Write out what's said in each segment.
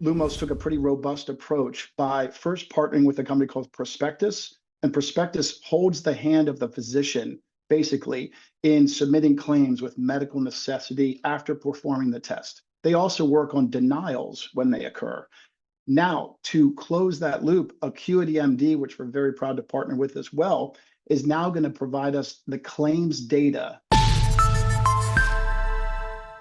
Lumos took a pretty robust approach by first partnering with a company called Prospectus, and Prospectus holds the hand of the physician basically in submitting claims with medical necessity after performing the test. They also work on denials when they occur. Now, to close that loop, AcuityMD, which we're very proud to partner with as well, is now going to provide us the claims data.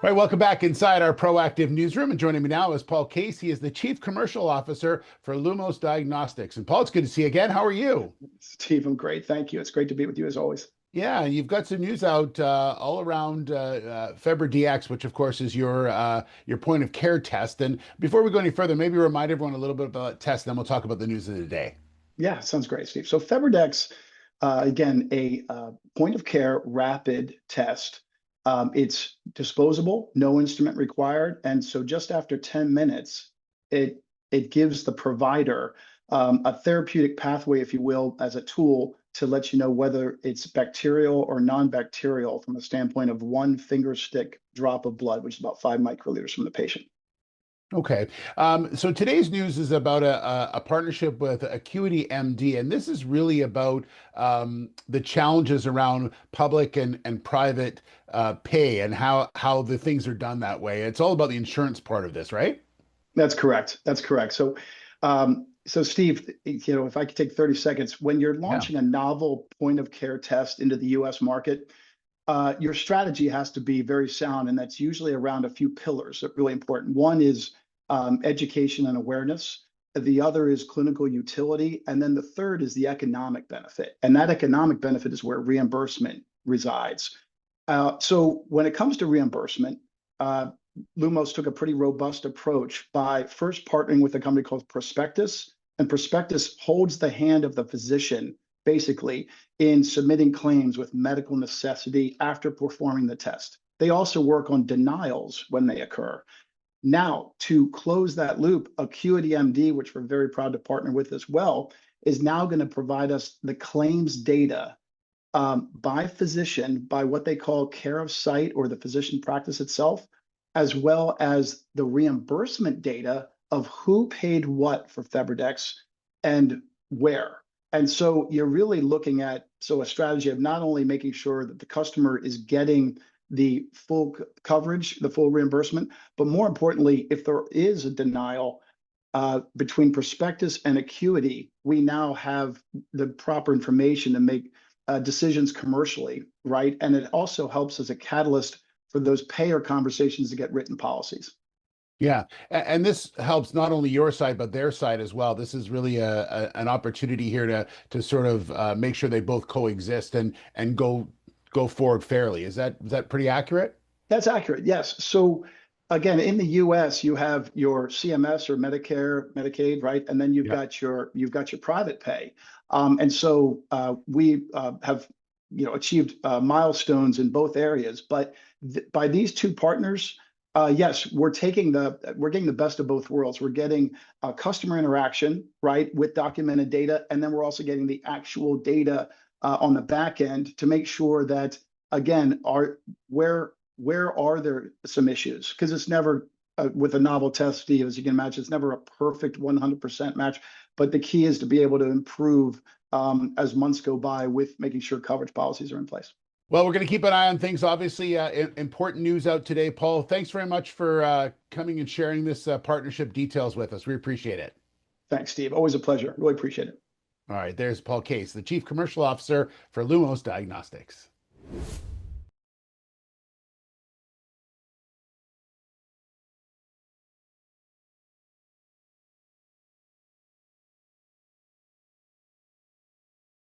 All right, welcome back inside our proactive newsroom. And joining me now is Paul Kase. He is the Chief Commercial Officer for Lumos Diagnostics. And Paul, it's good to see you again. How are you? Steve, I'm great. Thank you. It's great to be with you as always. Yeah, you've got some news out all around FebriDx, which of course is your point of care test. And before we go any further, maybe remind everyone a little bit about that test, then we'll talk about the news of the day. Yeah, sounds great, Steve. So FebriDx, again, a point of care rapid test. It's disposable, no instrument required. And so just after 10 minutes, it gives the provider a therapeutic pathway, if you will, as a tool to let you know whether it's bacterial or non-bacterial from a standpoint of one finger stick drop of blood, which is about 5 microliters from the patient. Okay. So today's news is about a partnership with AcuityMD, and this is really about the challenges around public and private pay and how the things are done that way. It's all about the insurance part of this, right? That's correct. That's correct. So, Steve, if I could take 30 seconds, when you're launching a novel point of care test into the U.S. market, your strategy has to be very sound, and that's usually around a few pillars that are really important. One is education and awareness. The other is clinical utility. And then the third is the economic benefit. And that economic benefit is where reimbursement resides. So when it comes to reimbursement, Lumos took a pretty robust approach by first partnering with a company called Prospectus, and Prospectus holds the hand of the physician basically in submitting claims with medical necessity after performing the test. They also work on denials when they occur. Now, to close that loop, AcuityMD, which we're very proud to partner with as well, is now going to provide us the claims data by physician, by what they call care of site or the physician practice itself, as well as the reimbursement data of who paid what for FebriDx and where. And so you're really looking at a strategy of not only making sure that the customer is getting the full coverage, the full reimbursement, but more importantly, if there is a denial between Prospectus and Acuity, we now have the proper information to make decisions commercially, right? And it also helps as a catalyst for those payer conversations to get written policies. Yeah, and this helps not only your side but their side as well. This is really an opportunity here to sort of make sure they both coexist and go forward fairly. Is that pretty accurate? That's accurate, yes. So again, in the US, you have your CMS or Medicare, Medicaid, right? And then you've got your private pay. And so we have achieved milestones in both areas. But by these two partners, yes, we're getting the best of both worlds. We're getting customer interaction, right, with documented data, and then we're also getting the actual data on the back end to make sure that, again, where are there some issues? Because it's never with a novel test, Steve, as you can imagine, it's never a perfect 100% match. But the key is to be able to improve as months go by with making sure coverage policies are in place. Well, we're going to keep an eye on things. Obviously, important news out today. Paul, thanks very much for coming and sharing this partnership details with us. We appreciate it. Thanks, Steve. Always a pleasure. Really appreciate it. All right, there's Paul Kase, the Chief Commercial Officer for Lumos Diagnostics.